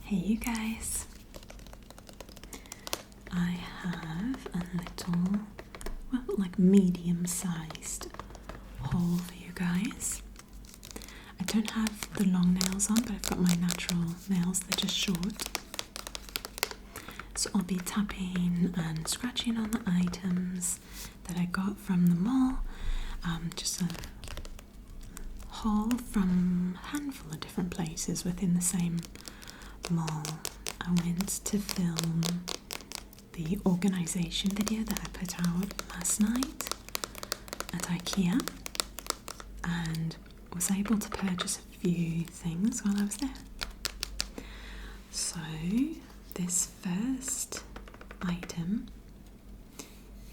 Hey you guys, I have a little, like medium-sized haul for you guys. I don't have the long nails on, but I've got my natural nails, they're just short. So I'll be tapping and scratching on the items that I got from the mall. Just a haul from a handful of different places within the same mall. I went to film the organisation video that I put out last night at IKEA and was able to purchase a few things while I was there. So this first item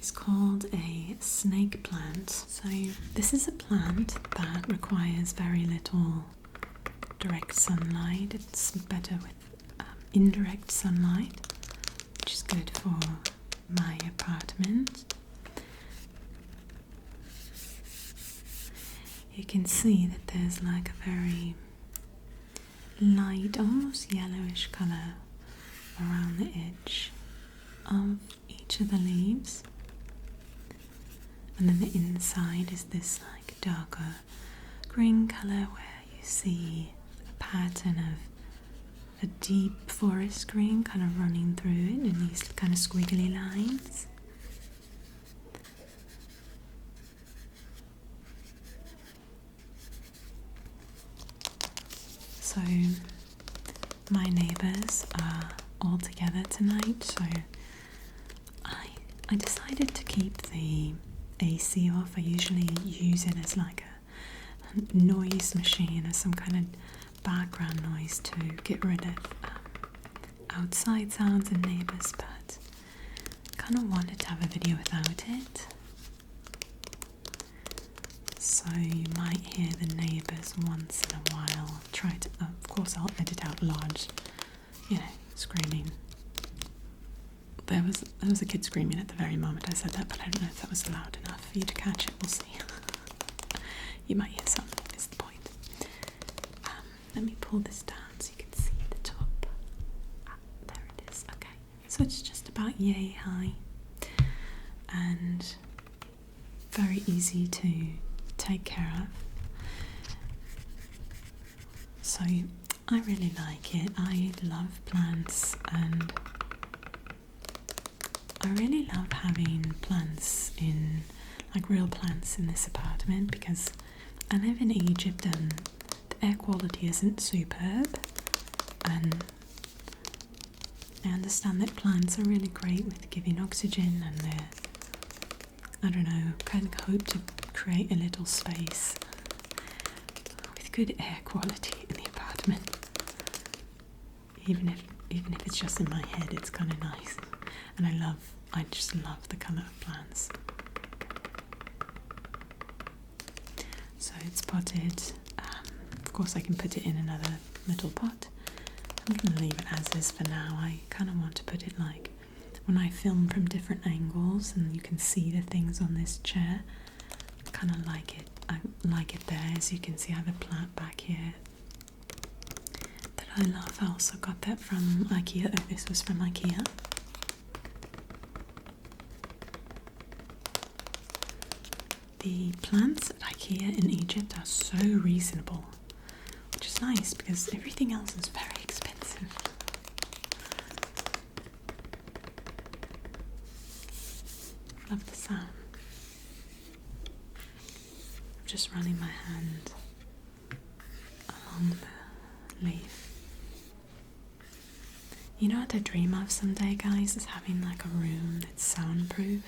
is called a snake plant. So this is a plant that requires very little direct sunlight. It's better with indirect sunlight, which is good for my apartment. You can see that there's like a very light, almost yellowish colour around the edge of each of the leaves, and then the inside is this like darker green colour where you see a pattern of a deep forest green kind of running through it in these kind of squiggly lines. So my neighbours are all together tonight, so I decided to keep the AC off. I usually use it as like a noise machine or some kind of background noise to get rid of outside sounds and neighbours, but kind of wanted to have a video without it. So you might hear the neighbours once in a while. Try to, of course I'll edit out large, screaming. There was a kid screaming at the very moment I said that, but I don't know if that was loud enough for you to catch it. We'll see. You might hear some, is the point. Let me pull this down so you can see the top. There it is. Okay. So it's just about yay high and very easy to take care of. So I really like it. I love plants and I really love having plants in, like real plants in this apartment, because I live in Egypt and the air quality isn't superb, and I understand that plants are really great with giving oxygen, and they're, I don't know, kind of hope to create a little space with good air quality in the apartment. Even if it's just in my head, it's kind of nice. And I just love the colour of plants. So it's potted. Of course I can put it in another little pot. I'm going to leave it as is for now. I kind of want to put it like when I film from different angles and you can see the things on this chair. I kind of like it. I like it there. As you can see, I have a plant back here that I love. I also got that from IKEA. Oh, this was from IKEA. The plants at IKEA in Egypt are so reasonable, which is nice because everything else is very expensive. Love the sound. I'm just running my hand along the leaf. You know what I dream of someday, guys, is having like a room that's soundproof.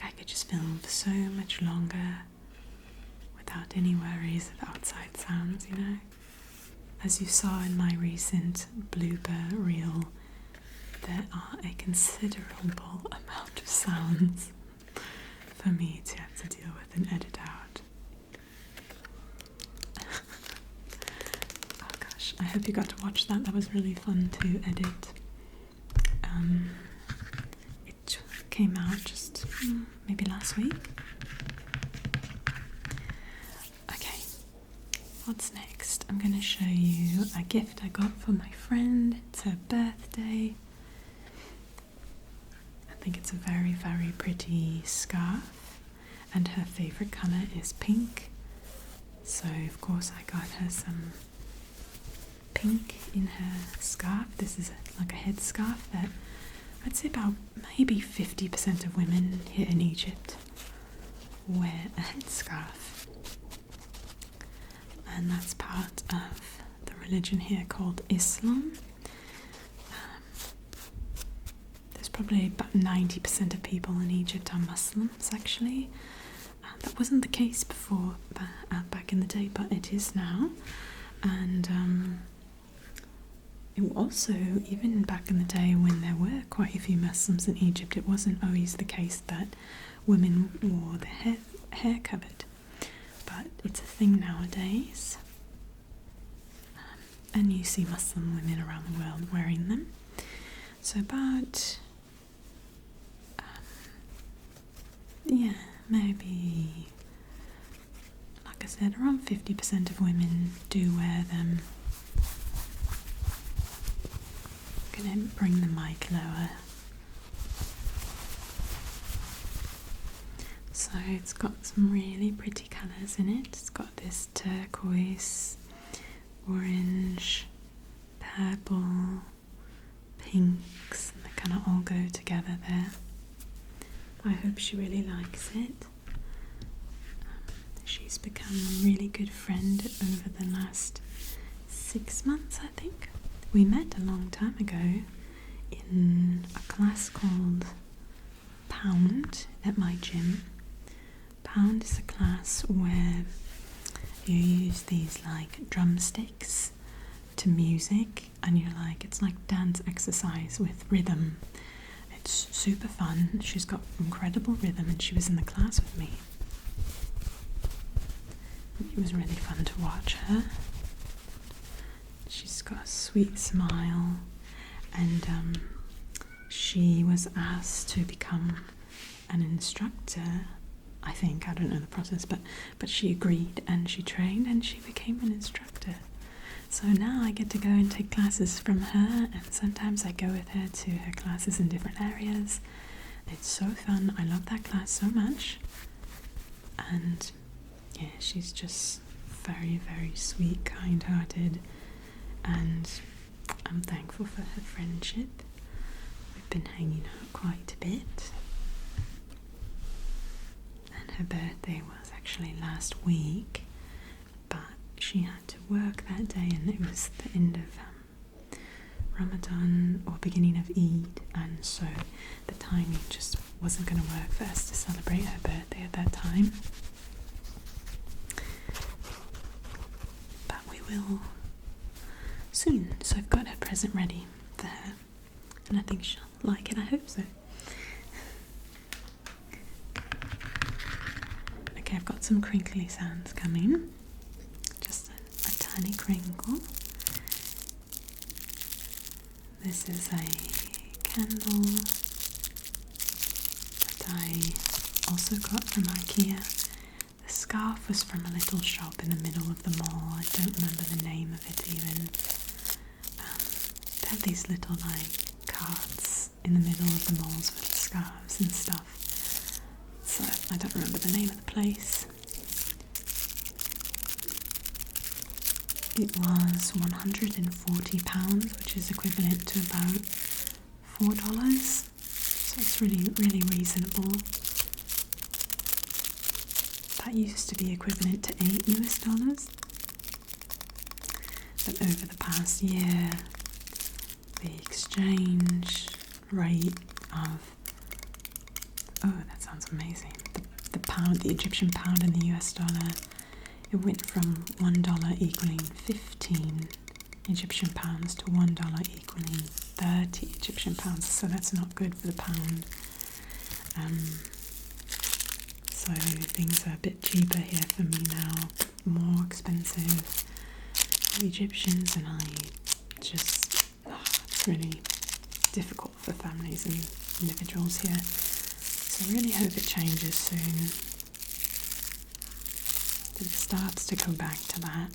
I could just film for so much longer without any worries of outside sounds, As you saw in my recent blooper reel, there are a considerable amount of sounds for me to have to deal with and edit out. Oh gosh, I hope you got to watch that. That was really fun to edit. It came out just maybe last week. Okay, what's next? I'm going to show you a gift I got for my friend. It's her birthday. I think it's a very, very pretty scarf, and her favourite colour is pink. So, of course, I got her some pink in her scarf. This is like a headscarf that I'd say about maybe 50% of women here in Egypt wear a headscarf. And that's part of the religion here called Islam. There's probably about 90% of people in Egypt are Muslims, actually. That wasn't the case before, back in the day, but it is now. And it also, even back in the day when there were quite a few Muslims in Egypt, it wasn't always the case that women wore their hair covered. But it's a thing nowadays. And you see Muslim women around the world wearing them. So about, maybe, like I said, around 50% of women do wear them. I'm going to bring the mic lower. So it's got some really pretty colours in it. It's got this turquoise, orange, purple, pinks, and they kind of all go together there. I hope she really likes it. She's become a really good friend over the last 6 months, I think. We met a long time ago in a class called Pound at my gym. Pound is a class where you use these like drumsticks to music, and it's like dance exercise with rhythm. It's super fun. She's got incredible rhythm, and she was in the class with me. It was really fun to watch her. She's got a sweet smile, and she was asked to become an instructor. I think, I don't know the process, but she agreed, and she trained, and she became an instructor. So now I get to go and take classes from her, and sometimes I go with her to her classes in different areas. It's so fun. I love that class so much. And yeah, she's just very, very sweet, kind-hearted, and I'm thankful for her friendship. We've been hanging out quite a bit. And her birthday was actually last week, but she had to work that day, and it was the end of Ramadan or beginning of Eid, and so the timing just wasn't going to work for us to celebrate her birthday at that time. But we will soon. So I've got her present ready for her, and I think she'll like it. I hope so. Okay, I've got some crinkly sounds coming. Just a tiny crinkle. This is a candle that I also got from IKEA. The scarf was from a little shop in the middle of the mall. I don't remember the name of it even. They had these little carts in the middle of the malls with scarves and stuff. So I don't remember the name of the place. It was £140, which is equivalent to about $4. So it's really, really reasonable. That used to be equivalent to $8. But over the past year, the exchange rate of, oh, that sounds amazing. The pound, the Egyptian pound and the US dollar, it went from $1 equaling 15 Egyptian pounds to $1 equaling 30 Egyptian pounds. So that's not good for the pound. So things are a bit cheaper here for me now, more expensive for Egyptians, and it's really difficult for families and individuals here. So I really hope it changes soon. it starts to go back to that.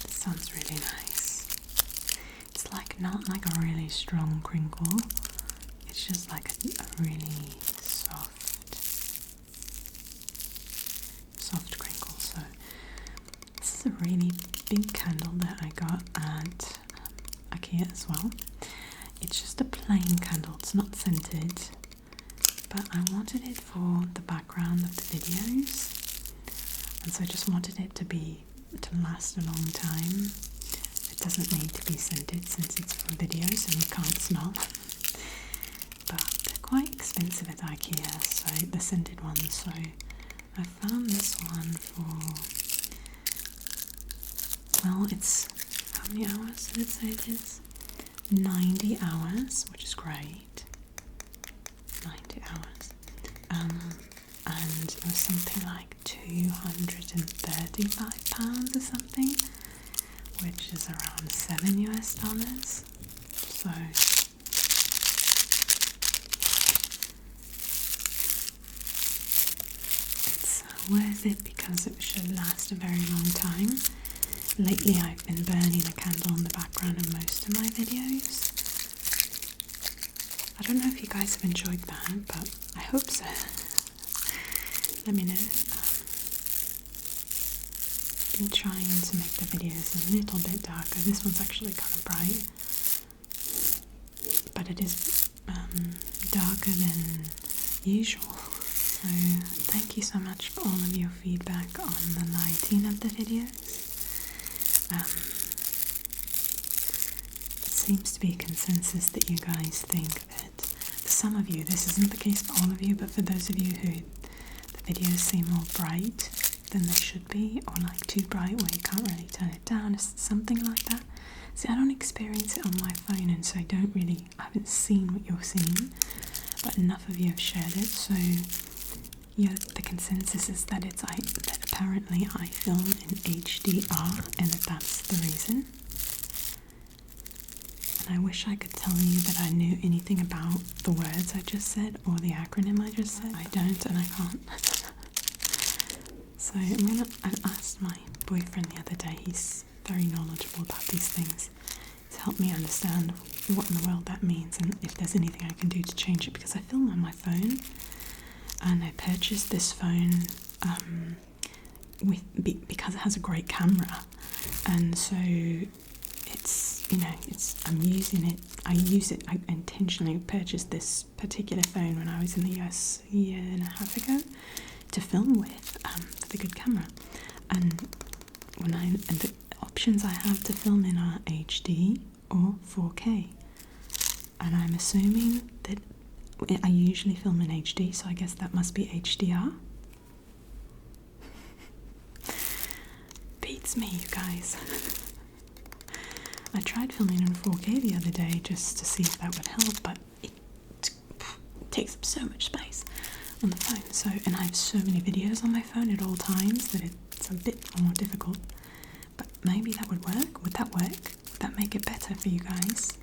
Sounds really nice. It's like not like a really strong crinkle. It's just like a really soft crinkle. So this is a really big candle that I got at IKEA as well. It's just a plain candle. It's not scented, but I wanted it for the background of the videos, and so I just wanted it to last a long time. It doesn't need to be scented since it's for videos and you can't smell. But they're quite expensive at IKEA, so the scented ones. So I found this one for, well, it's, how many hours did it say it is? 90 hours, which is great. 90 hours. And it was something like £235 or something, which is around $7 US. So it's worth it because it should last a very long time. Lately I've been burning a candle in the background in most of my videos. I don't know if you guys have enjoyed that, but I hope so. Let me know. I've been trying to make the videos a little bit darker. This one's actually kind of bright, but it is darker than usual. So thank you so much for all of your feedback on the lighting of the videos. It seems to be a consensus that you guys think that, for some of you, this isn't the case for all of you, but for those of you who the videos seem more bright than they should be, or like too bright where you can't really turn it down, something like that. See, I don't experience it on my phone, and so I haven't seen what you're seeing, but enough of you have shared it, so the consensus is that that apparently I film in HDR, and that's the reason. And I wish I could tell you that I knew anything about the words I just said or the acronym I just said. I don't, and I can't. So I asked my boyfriend the other day, he's very knowledgeable about these things, to help me understand what in the world that means and if there's anything I can do to change it, because I film on my phone, and I purchased this phone because it has a great camera, and so I intentionally purchased this particular phone when I was in the US a year and a half ago to film with, for the good camera, and the options I have to film in are HD or 4K, and I'm assuming that I usually film in HD, so I guess that must be HDR. Beats me, you guys. I tried filming in 4K the other day just to see if that would help, but it takes up so much space on the phone. So, and I have so many videos on my phone at all times that it's a bit more difficult. But maybe that would work. Would that work? Would that make it better for you guys?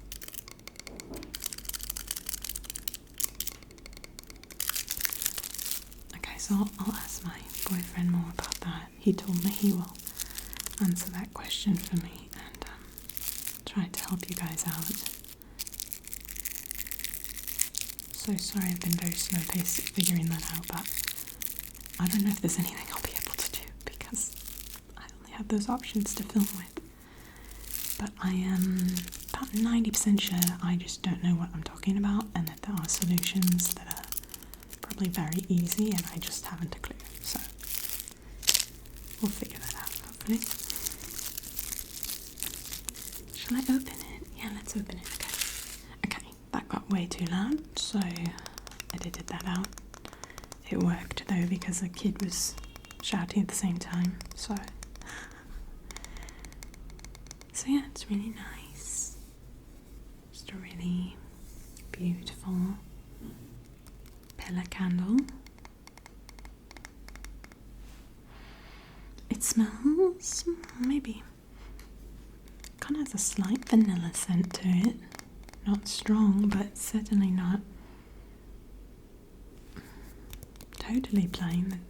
Okay, so I'll ask my boyfriend more about that. He told me he will answer that question for me and try to help you guys out. So sorry I've been very slow paced at figuring that out, but I don't know if there's anything I'll be able to do because I only have those options to film with. But I am about 90% sure I just don't know what I'm talking about, and that there are solutions that are probably very easy and I just haven't a clue. So we'll figure that out, hopefully. Shall I open it? Yeah, let's open it. Okay, that got way too loud, so I edited that out. It worked though because the kid was shouting at the same time, so yeah, it's really nice. Just a really beautiful pillar candle. It smells maybe kind of has a slight vanilla scent to it. Not strong, but certainly not totally plain.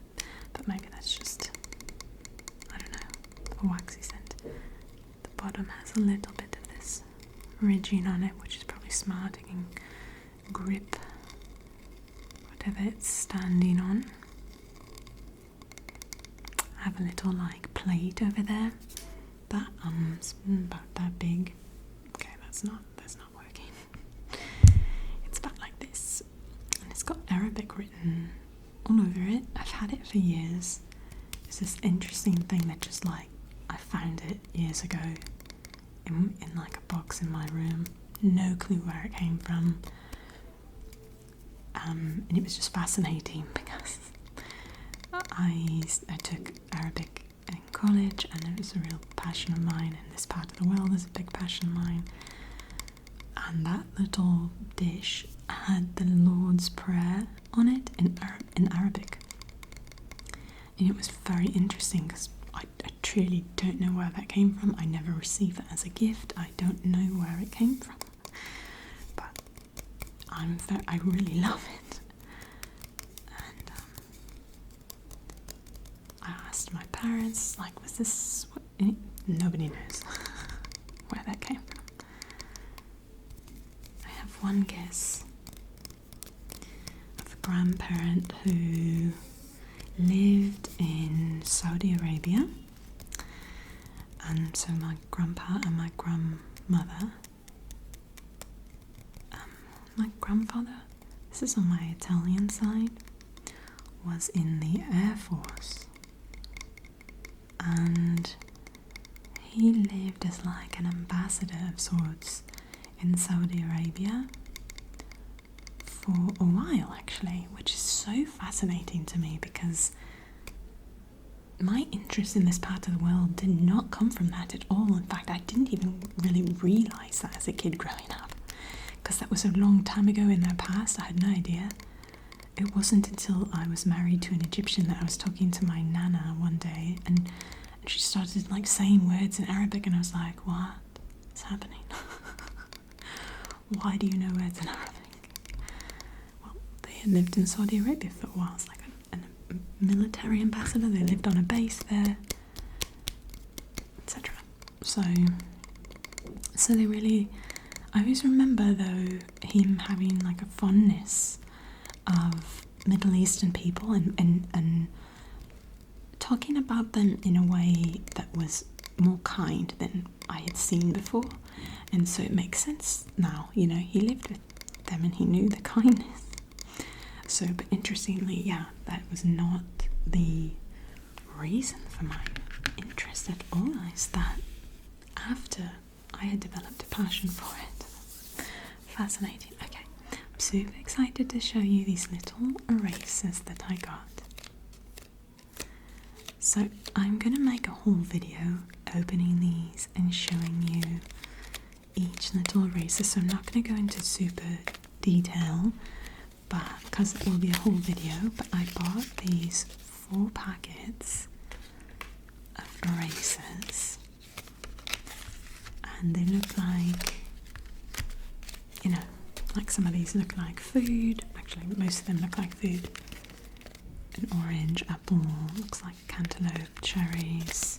But maybe that's just, I don't know, a waxy scent. The bottom has a little bit of this ridging on it, which is probably smart. It can grip whatever it's standing on. I have a little like plate over there that about that big. Okay, that's not working. It's about like this, and it's got Arabic written all over it. I've had it for years. It's this interesting thing that just like I found it years ago in like a box in my room. No clue where it came from. And it was just fascinating because I took Arabic in college, and it was a real passion of mine. In this part of the world is a big passion of mine. And that little dish had the Lord's Prayer on it in Arabic. And it was very interesting because I truly don't know where that came from. I never received it as a gift. I don't know where it came from. But I really love it. And I asked my parents, like, was this what? Nobody knows where that came from. I have one guess of a grandparent who lived in Saudi Arabia, and so my grandpa and my grandmother, my grandfather, this is on my Italian side, was in the Air Force, and he lived as like an ambassador of sorts in Saudi Arabia for a while actually, which is so fascinating to me because my interest in this part of the world did not come from that at all. In fact, I didn't even really realise that as a kid growing up, because that was a long time ago in their past. I had no idea. It wasn't until I was married to an Egyptian that I was talking to my nana one day, and she started like saying words in Arabic, and I was like, what's happening? Why do you know words in Arabic? Well, they had lived in Saudi Arabia for a while. It's like a military ambassador. They lived on a base there, etc. So they really, I always remember though him having like a fondness of Middle Eastern people and talking about them in a way that was more kind than I had seen before. And so it makes sense now, you know, he lived with them and he knew the kindness. So, but interestingly, yeah, that was not the reason for my interest at all. Is that after I had developed a passion for it. Fascinating. Okay, I'm super excited to show you these little erasers that I got. So I'm going to make a whole video opening these and showing you each little eraser. So I'm not going to go into super detail, but because it will be a whole video. But I bought these 4 packets of erasers, and they look like, you know, like some of these look like food. Actually, most of them look like food. An orange, apple, looks like cantaloupe, cherries.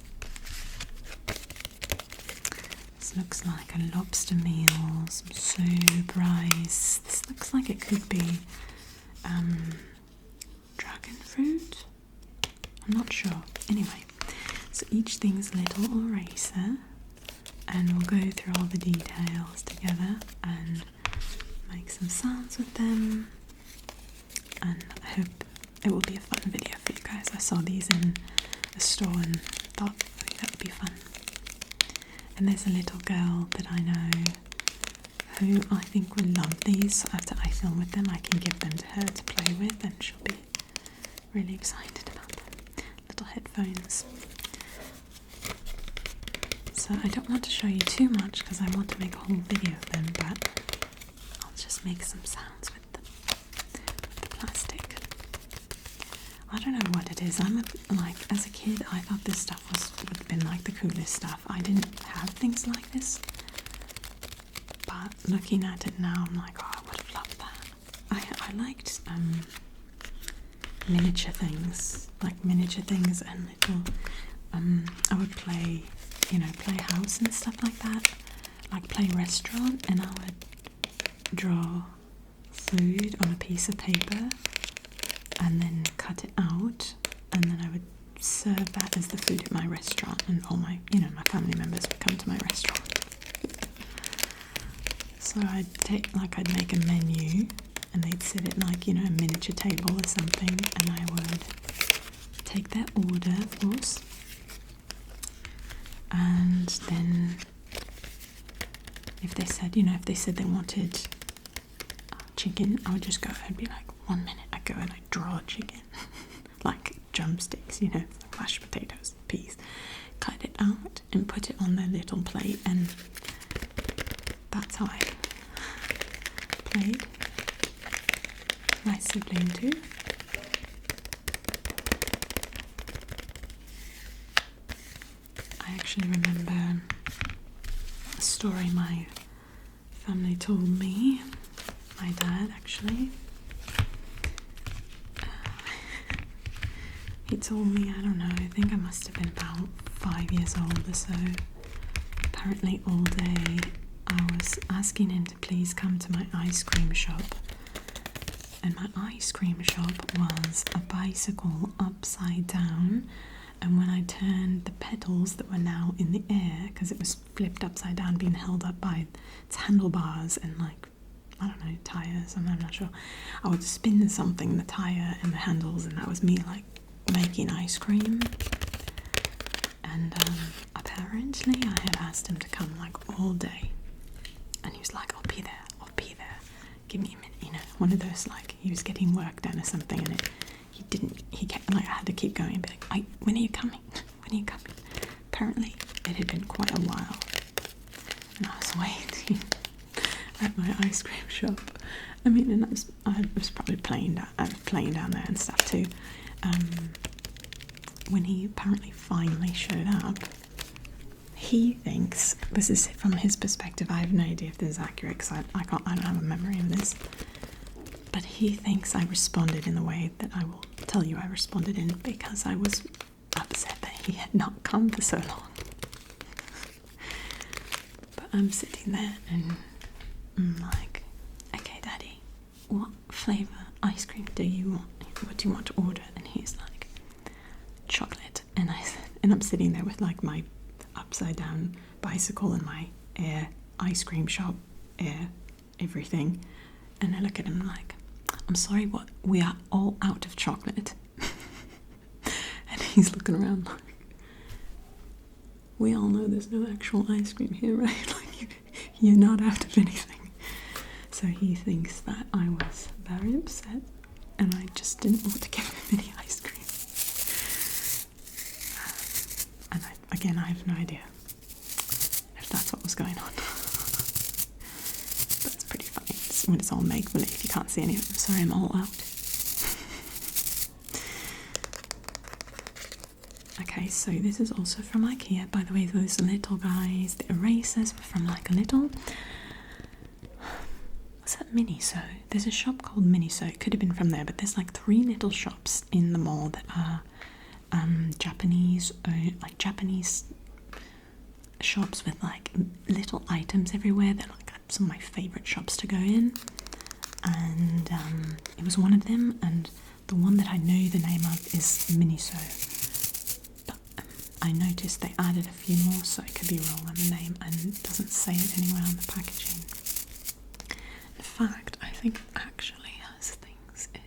This looks like a lobster meal, some soup, rice. This looks like it could be dragon fruit. I'm not sure. Anyway, so each thing's a little eraser, and we'll go through all the details together and make some sounds with them. And I hope it will be a fun video for you guys. I saw these in a store and thought that would be fun. And there's a little girl that I know who I think will love these. So after I film with them, I can give them to her to play with, and she'll be Really excited about them. Little headphones. So I don't want to show you too much because I want to make a whole video of them, but I'll just make some sounds with the plastic. I don't know what it is. Like, as a kid, I thought this stuff would have been like the coolest stuff. I didn't have things like this. But looking at it now, I'm like, oh, I would have loved that. I liked miniature things and little. I would play, play house and stuff like that. Like play restaurant, and I would draw food on a piece of paper and then cut it out, and then I would serve that as the food at my restaurant, and all my, my family members would come to my restaurant. So I'd make a menu, and they'd sit at like, a miniature table or something, and I would take their order, of course, and then if they said they wanted chicken, I would just go, I'd be like, 1 minute, I'd go and I'd draw chicken, like drumsticks, mashed potatoes, peas, cut it out and put it on their little plate, and that's how I played my sibling too. I actually remember a story my family told me, my dad actually. He told me, I don't know, I think I must have been about 5 years old or so. Apparently all day I was asking him to please come to my ice cream shop. And my ice cream shop was a bicycle upside down, and when I turned the pedals that were now in the air, because it was flipped upside down, being held up by its handlebars and like, I don't know, tires, I'm not sure, I would spin something, the tire and the handles, and that was me like making ice cream. And apparently I had asked him to come like all day, and he was like, I'll be there, give me a minute, one of those, like he was getting work done or something, and he kept, like, I had to keep going and be like, when are you coming? Apparently it had been quite a while, and I was waiting at my ice cream shop. I mean, and I was probably playing down there and stuff too. When he apparently finally showed up, he thinks, this is from his perspective, I have no idea if this is accurate because I don't have a memory of this, but he thinks I responded in the way that I will tell you I responded in, because I was upset that he had not come for so long. But I'm sitting there and I'm like, okay, Daddy, what flavour ice cream do you want? What do you want to order? And he's like, chocolate. And I'm sitting there with like my upside down bicycle and my air ice cream shop, air everything, and I look at him like, I'm sorry, what? We are all out of chocolate. And he's looking around like, we all know there's no actual ice cream here, right? Like you're not out of anything. So he thinks that I was very upset and I just didn't want to give him any ice cream. And I have no idea if that's what was going on. But it's pretty funny when it's all make-believe. You can't see any of it. Sorry, I'm all out. Okay, so this is also from IKEA. By the way, those little guys, the erasers were from like a little... What's that, Miniso? There's a shop called Miniso. It could have been from there, but there's like 3 little shops in the mall that are Japanese shops with like little items everywhere. They're like some of my favourite shops to go in, and it was one of them, and the one that I know the name of is Miniso, but I noticed they added a few more, so it could be wrong on the name, and it doesn't say it anywhere on the packaging. In fact, I think it actually has things in.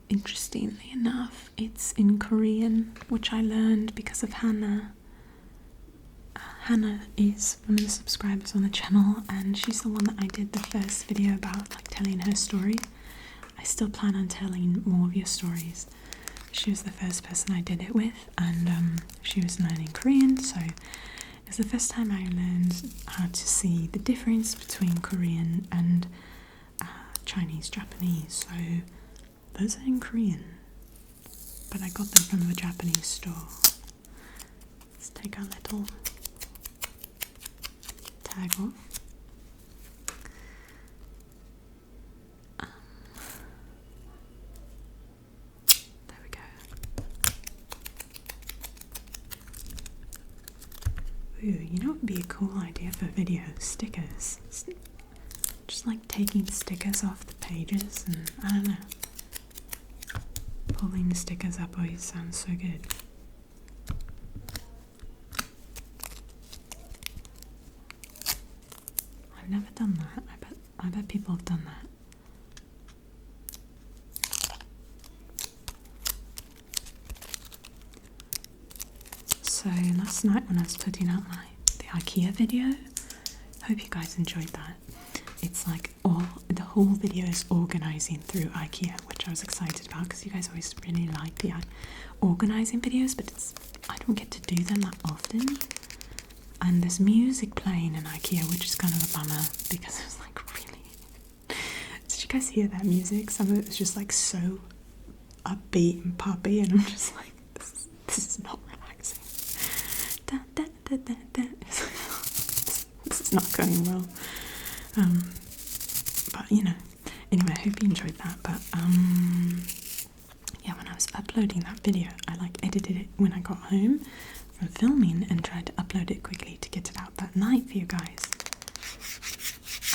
Interestingly enough, it's in Korean, which I learned because of Hannah. Hannah is one of the subscribers on the channel, and she's the one that I did the first video about, like telling her story. I still plan on telling more of your stories. She was the first person I did it with, and she was learning Korean, so it's the first time I learned how to see the difference between Korean and Chinese, Japanese. So those are in Korean, but I got them from the Japanese store. Let's take our little tag off. There we go. Ooh, you know what would be a cool idea for video? Stickers. Just like taking stickers off the pages and, I don't know. Pulling the stickers up always sounds so good. I've never done that. I bet people have done that. So last night when I was putting out the IKEA video, hope you guys enjoyed that. It's like the whole video is organising through IKEA, which I was excited about because you guys always really like the organising videos, but I don't get to do them that often. And there's music playing in IKEA, which is kind of a bummer because it was like really. Did you guys hear that music? Some of it was just like so upbeat and poppy, and I'm just like, this is not relaxing. Da, da, da, da, da. This is not going well. But you know, anyway, I hope you enjoyed that. But yeah, when I was uploading that video, I like edited it when I got home from filming and tried to upload it quickly to get it out that night for you guys.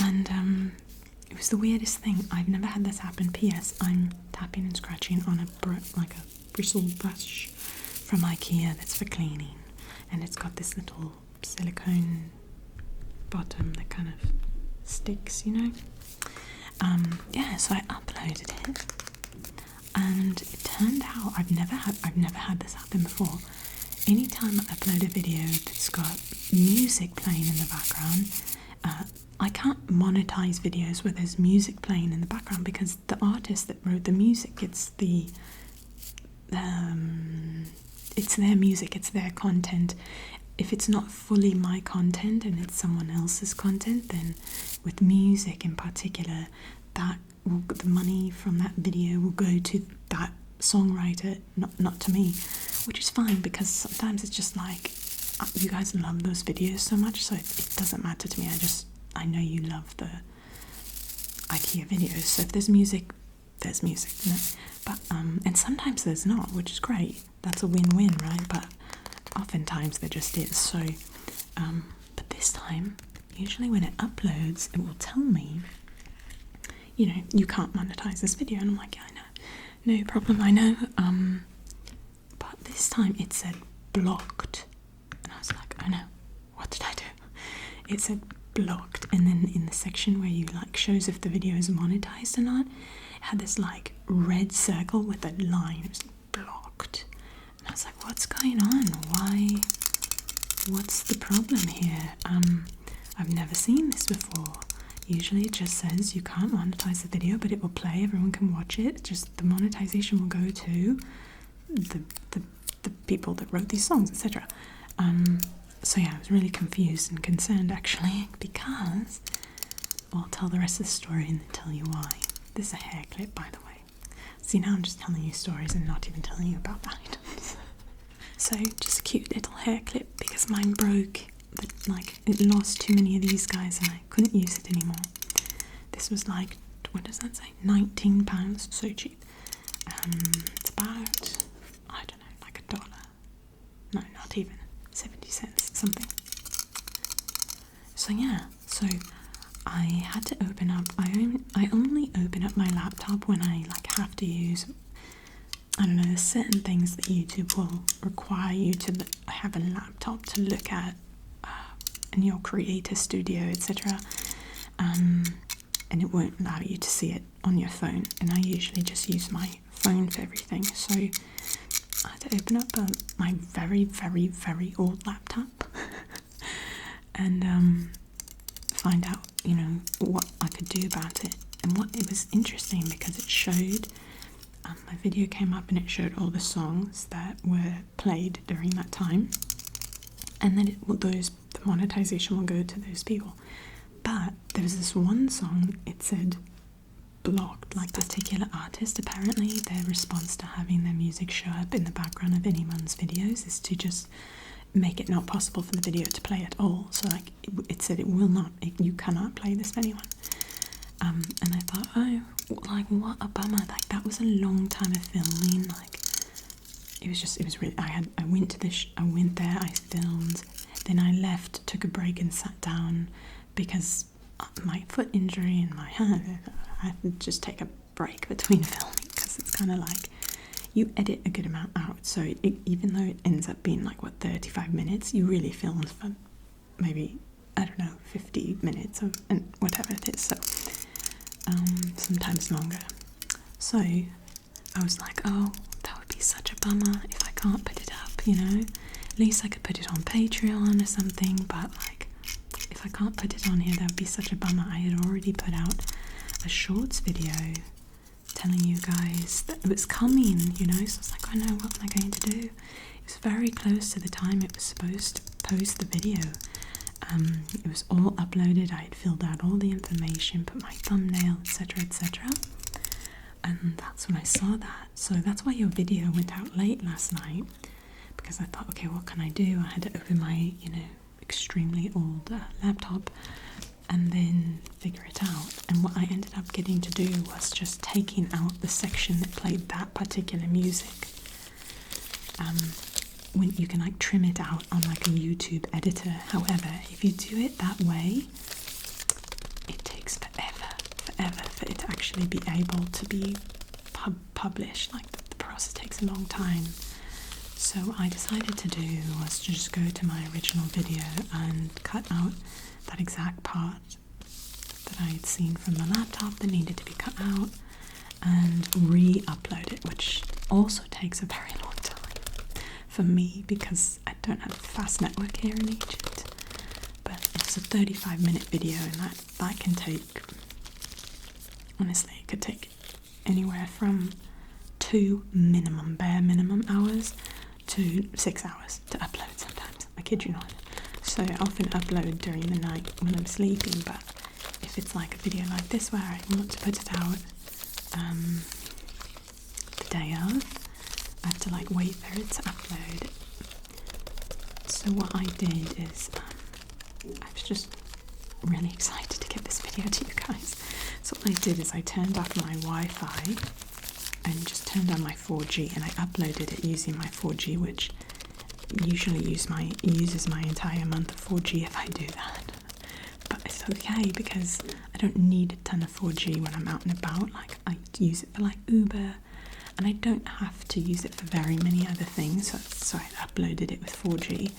And it was the weirdest thing. I've never had this happen. P.S. I'm tapping and scratching on a bristle brush from IKEA that's for cleaning, and it's got this little silicone bottom that kind of sticks, you know. Yeah, so I uploaded it, and it turned out I've never had this happen before. Anytime I upload a video that's got music playing in the background, I can't monetize videos where there's music playing in the background because the artist that wrote the music, it's their music, it's their content. If it's not fully my content and it's someone else's content, then with music in particular, the money from that video will go to that songwriter, not to me, which is fine because sometimes it's just like you guys love those videos so much, so it doesn't matter to me. I know you love the IKEA videos, so if there's music, there's music, you know? But and sometimes there's not, which is great. That's a win-win, right? But oftentimes there just is. So but this time, usually when it uploads, it will tell me, you know, you can't monetize this video, and I'm like, yeah, I know, no problem, I know. But this time it said blocked, and I was like, oh no, what did I do? It said blocked, and then in the section where you like shows if the video is monetized or not, it had this like red circle with a line. It was blocked, and I was like, what's going on? Why? What's the problem here? I've never seen this before. Usually it just says you can't monetize the video, but it will play, everyone can watch it. Just the monetization will go to the people that wrote these songs, etc. So yeah, I was really confused and concerned actually, because I'll tell the rest of the story and then tell you why. This is a hair clip, by the way. See, now I'm just telling you stories and not even telling you about the items. So just a cute little hair clip because mine broke. Like, it lost too many of these guys and I couldn't use it anymore. This was like, what does that say? £19, so cheap. It's about, I don't know, like $1. No, not even. 70 cents, something. So yeah, so I had to open up, I only open up my laptop when I like have to use, I don't know, there's certain things that YouTube will require you to have a laptop to look at in your creator studio, etc. And it won't allow you to see it on your phone, and I usually just use my phone for everything. So I had to open up my very, very, very old laptop and find out, you know, what I could do about it. And what it was interesting because it showed, my video came up and it showed all the songs that were played during that time, and then the monetization will go to those people. But there was this one song, it said blocked. Like, this particular artist, apparently their response to having their music show up in the background of anyone's videos is to just make it not possible for the video to play at all. So like it said it will not, you cannot play this for anyone. And I thought, oh, like, what a bummer. Like, that was a long time of filming. Like, it was really, I went there, I filmed, then I left, took a break and sat down because my foot injury and my hand, I had to just take a break between filming, because it's kind of like you edit a good amount out, so even though it ends up being like, what, 35 minutes, you really filmed for maybe, I don't know, 50 minutes or, and whatever it is, so sometimes longer. So I was like, oh, that would be such a bummer if I can't put it up, you know. At least I could put it on Patreon or something, but like, if I can't put it on here, that would be such a bummer. I had already put out a shorts video telling you guys that it was coming, you know, so I was like, oh no, what am I going to do? It was very close to the time it was supposed to post the video. It was all uploaded, I had filled out all the information, put my thumbnail, etc, etc, and that's when I saw that. So that's why your video went out late last night, because I thought, okay, what can I do? I had to open my, you know, extremely old laptop and then figure it out. And what I ended up getting to do was just taking out the section that played that particular music. When you can like trim it out on like a YouTube editor. However, if you do it that way, it takes forever for it to actually be able to be published. Like the process takes a long time. So what I decided to do was to just go to my original video and cut out that exact part that I had seen from the laptop that needed to be cut out and re-upload it, which also takes a very long time for me because I don't have a fast network here in Egypt. But it's a 35-minute video, and that can take, honestly, it could take anywhere from 2 bare minimum hours to 6 hours to upload sometimes. I kid you not. So I often upload during the night when I'm sleeping, but if it's like a video like this where I want to put it out the day of, I have to like wait for it to upload. So what I did is I was just really excited to get this video to you guys. So what I did is I turned off my Wi-Fi and just turned on my 4G, and I uploaded it using my 4G, which usually uses my entire month of 4G if I do that. But it's okay because I don't need a ton of 4G when I'm out and about. Like, I use it for like Uber, and I don't have to use it for very many other things. So I uploaded it with 4G,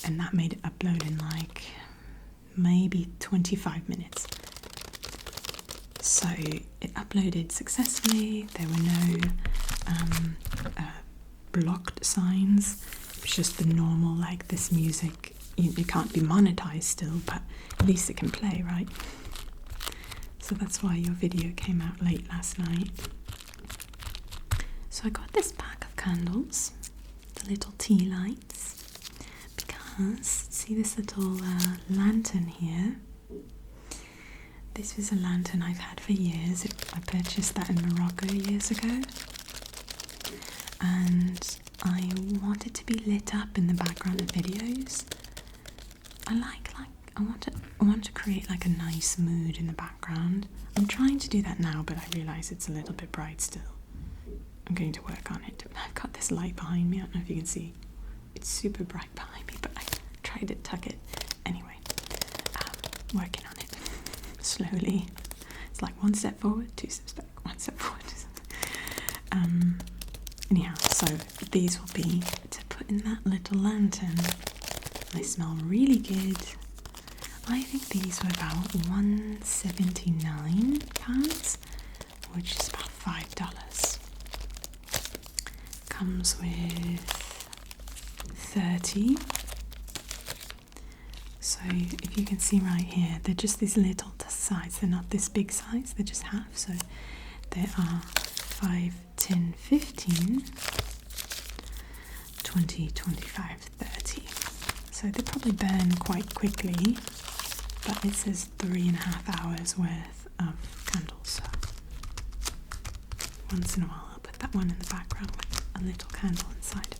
and that made it upload in like maybe 25 minutes. So it uploaded successfully. There were no blocked signs. It was just the normal, like, this music, it can't be monetized still, but at least it can play, right? So that's why your video came out late last night. So I got this pack of candles, the little tea lights, because, see this little lantern here? This was a lantern I've had for years. I purchased that in Morocco years ago, and I want it to be lit up in the background of videos. I want to create like a nice mood in the background. I'm trying to do that now, but I realise it's a little bit bright still. I'm going to work on it. I've got this light behind me. I don't know if you can see. It's super bright behind me, but I tried to tuck it. Anyway, working on it slowly. It's like 1 step forward, 2 steps back, 1 step forward, 2 steps back. Anyhow, so these will be to put in that little lantern. They smell really good. I think these were about £1.79, which is about $5. Comes with 30. So if you can see right here, they're just these little size. They're not this big size, they're just half. So there are 5, 10, 15, 20, 25, 30. So they probably burn quite quickly, but it says 3.5 hours worth of candles. So once in a while I'll put that one in the background with a little candle inside of it.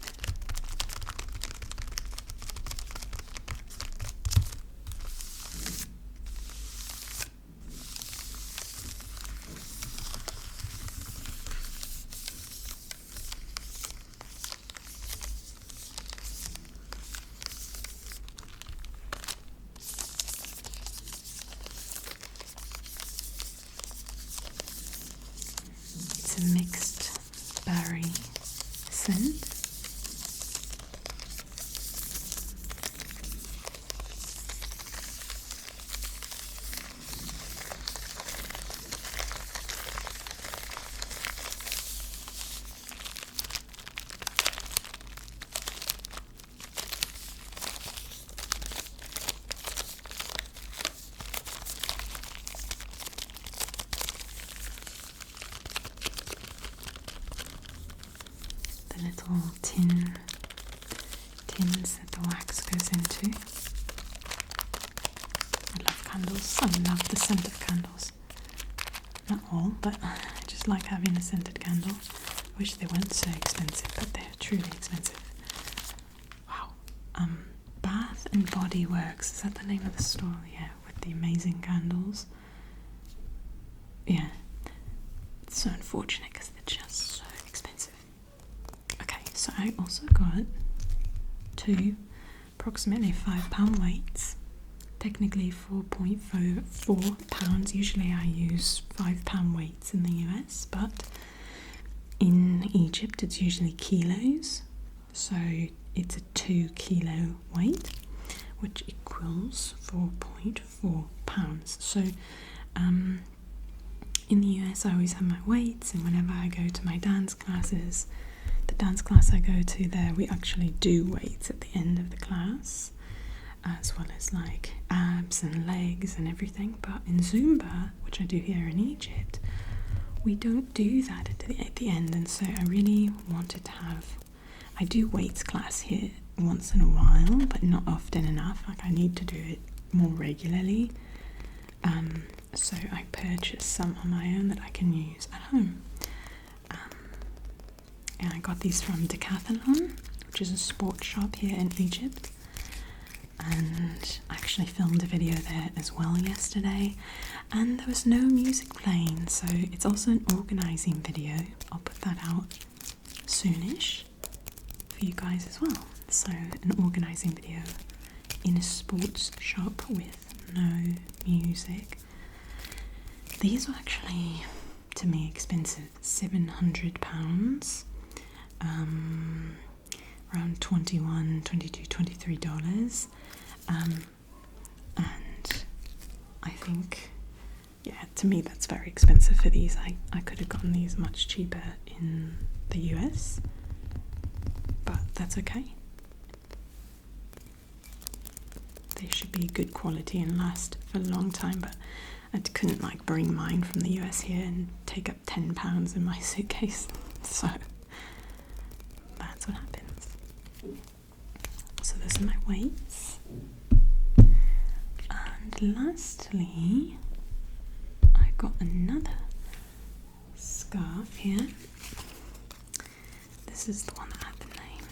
It's a mixed berry scent. The little tins that the wax goes into. I love candles. I love the scent of candles. Not all, but I just like having a scented candle. I wish they weren't so expensive, but they're truly expensive. Wow. Bath and Body Works. Is that the name of the store? Yeah, with the amazing candles. Yeah. It's so unfortunate because they're just so expensive. Okay, so I also got 2 approximately £5 weights. Technically 4.4 pounds. Usually I use £5 weights in the US, but in Egypt it's usually kilos. So it's a 2 kilo weight, which equals 4.4 pounds. So in the US I always have my weights, and whenever I go to my dance classes, the dance class I go to there, we actually do weights at the end of the class, as well as like abs and legs and everything. But in Zumba, which I do here in Egypt, we don't do that at the end. And so I really wanted to have, I do weights class here once in a while, but not often enough. Like I need to do it more regularly. So I purchased some on my own that I can use at home. And I got these from Decathlon, which is a sports shop here in Egypt. And I actually filmed a video there as well yesterday. And there was no music playing, so it's also an organising video. I'll put that out soonish for you guys as well. So an organising video in a sports shop with no music. These were actually, to me, expensive. £700. Around $21, $22, $23. And I think, yeah, to me that's very expensive for these. I could have gotten these much cheaper in the US, but that's okay. They should be good quality and last for a long time, but I couldn't like bring mine from the US here and take up £10 in my suitcase, so that's what happens. So those are my weights. And lastly, I got another scarf here. This is the one that had the name.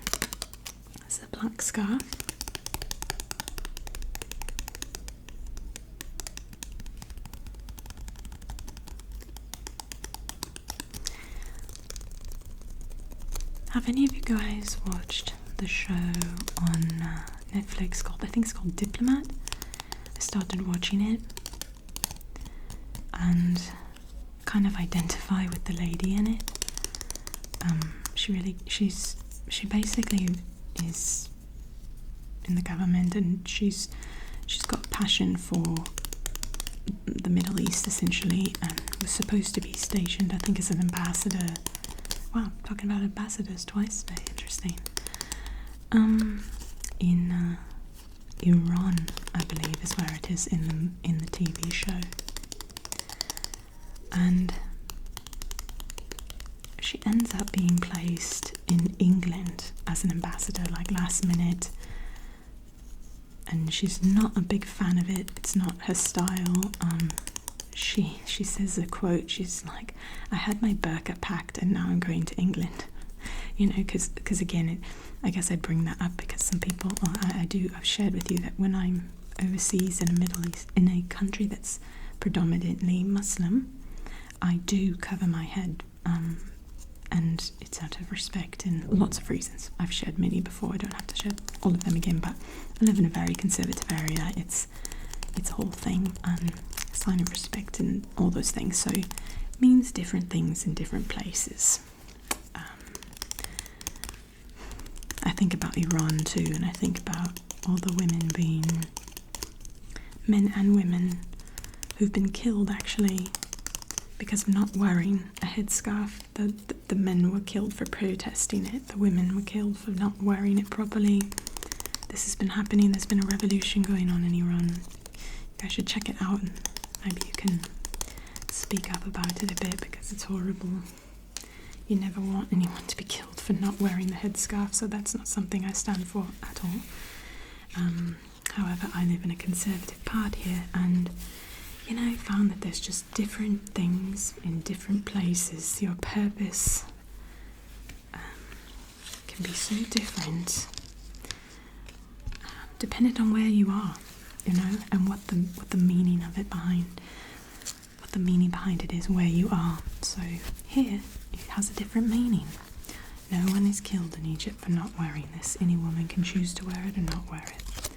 It's a black scarf. Have any of you guys watched the show on Netflix called, I think it's called Diplomat? I started watching it and kind of identify with the lady in it. She basically is in the government, and she's got a passion for the Middle East essentially, and was supposed to be stationed, I think, as an ambassador. Wow, talking about ambassadors twice today, interesting. In Iran, I believe, is where it is in the TV show. and she ends up being placed in England as an ambassador, like last minute, and she's not a big fan of it. It's not her style. She says a quote, she's like, I had my burqa packed and now I'm going to England. You know, because again, I guess I bring that up because some people, I've shared with you that when I'm overseas in the Middle East, in a country that's predominantly Muslim, I do cover my head, and it's out of respect and lots of reasons. I've shared many before, I don't have to share all of them again, but I live in a very conservative area. It's a whole thing, sign of respect and all those things, so it means different things in different places. I think about Iran too, and I think about all the women being, men and women, who've been killed actually because of not wearing a headscarf. The men were killed for protesting it, the women were killed for not wearing it properly. This has been happening, there's been a revolution going on in Iran. You guys should check it out, and maybe you can speak up about it a bit because it's horrible. You never want anyone to be killed for not wearing the headscarf, so that's not something I stand for at all. However, I live in a conservative part here, and you know, found that there's just different things in different places. Your purpose can be so different, depending on where you are, you know, and what the meaning of it behind. The meaning behind it is where you are. So here it has a different meaning. No one is killed in Egypt for not wearing this. Any woman can choose to wear it or not wear it.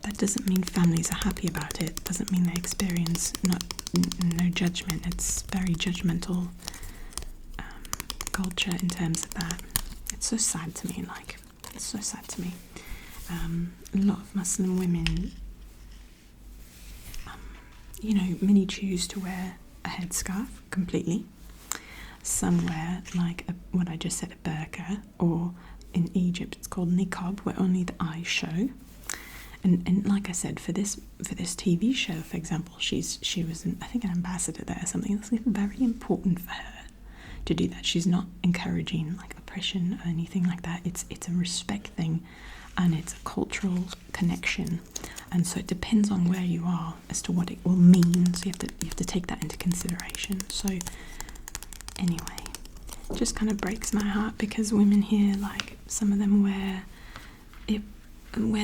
That doesn't mean families are happy about it. Doesn't mean they experience no judgment. It's very judgmental culture in terms of that. It's so sad to me. It's so sad to me. A lot of Muslim women, you know, many choose to wear a headscarf completely. Some wear what I just said, a burqa, or in Egypt it's called niqab, where only the eyes show. And like I said, for this TV show, for example, she was I think an ambassador there or something. It's very important for her to do that. She's not encouraging like oppression or anything like that. It's a respect thing, and it's a cultural connection. And so it depends on where you are as to what it will mean. So you have to take that into consideration. So anyway, it just kind of breaks my heart because women here, like some of them wear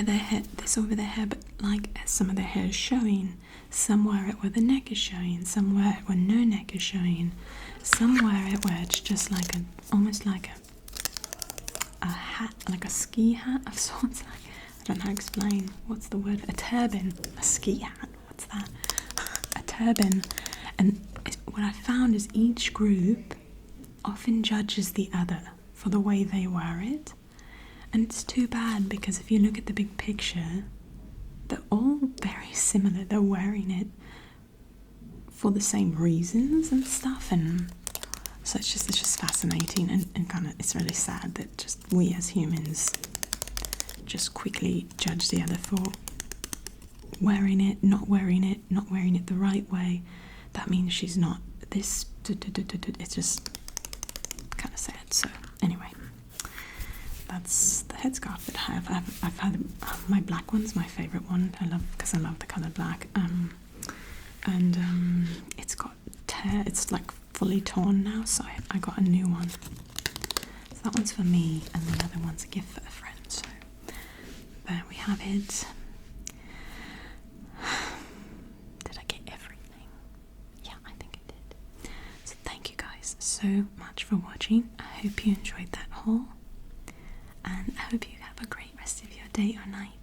their hair this over their hair, but like some of their hair is showing. Some wear it where the neck is showing. Some wear it where no neck is showing. Some wear it where it's just like almost like a hat, like a ski hat of sorts. I don't know how to explain. What's the word? A turban. A ski hat. What's that? A turban. And what I found is each group often judges the other for the way they wear it. And it's too bad because if you look at the big picture, they're all very similar. They're wearing it for the same reasons and stuff. And so it's just fascinating and kind of, it's really sad that just we as humans just quickly judge the other for wearing it, not wearing it, not wearing it the right way. That means she's not this. It's just kind of sad. So anyway, that's the headscarf that I have. I've had my black one's my favourite one. I love the colour black. And it's got tear. It's like fully torn now, so I got a new one. So that one's for me, and the other one's a gift for a friend. So there we have it. Did I get everything? Yeah, I think I did. So thank you guys so much for watching. I hope you enjoyed that haul, and I hope you have a great rest of your day or night.